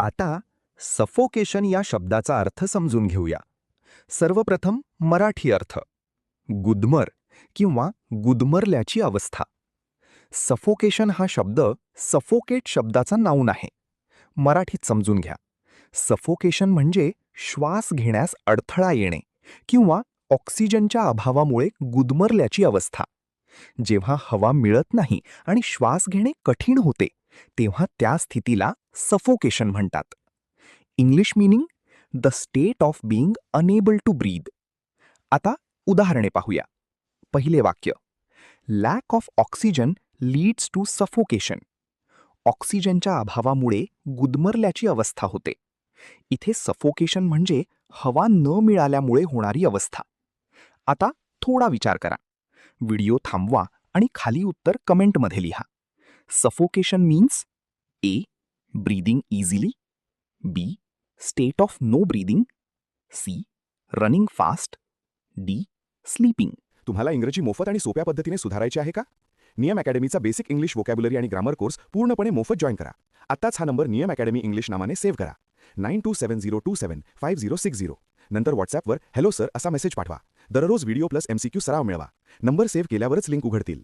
आता सफोकेशन या शब्दाचा अर्थ समजून घेऊया. सर्वप्रथम मराठी अर्थ. गुदमर किंवा गुदमरल्याची अवस्था. सफोकेशन हा शब्द सफोकेट शब्दाचा नाऊन आहे. मराठीत समजून घ्या. सफोकेशन म्हणजे श्वास घेण्यास अडथळा येणे किंवा ऑक्सिजनच्या अभावामुळे गुदमरल्याची अवस्था. जेव्हा हवा मिळत नाही आणि श्वास घेणे कठीण होते, तेव्हा त्या स्थितीला सफोकेशन म्हणतात. English meaning the state of being unable to breathe. आता उदाहरणे पाहूया. पहिले वाक्य. Lack of oxygen leads to suffocation. ऑक्सिजनच्या अभावामुळे गुदमरल्याची अवस्था होते. इथे सफोकेशन म्हणजे हवा न मिळाल्यामुळे होणारी अवस्था. आता थोडा विचार करा. व्हिडिओ थांबवा आणि खाली उत्तर कमेंटमध्ये लिहा. Suffocation means A. Breathing easily, B. State of no breathing, C. Running fast, D. Sleeping. तुम्हाला इंग्रजी मोफत आणि सोप्या पद्धतीने सुधारायचे आहे का? नियम अकॅडमीचा बेसिक इंग्लिश व्होकॅब्युलरी आणि ग्रामर कोर्स पूर्णपणे मोफत जॉईन करा. आत्ताच हा नंबर नियम अकॅडमी इंग्लिश नावाने सेव्ह करा. 9270275060. नंतर व्हॉट्सॲपवर हॅलो सर असा मेसेज पाठवा. दररोज व्हिडिओ प्लस MCQ सराव मिळवा. नंबर सेव्ह केल्यावरच लिंक उघडतील.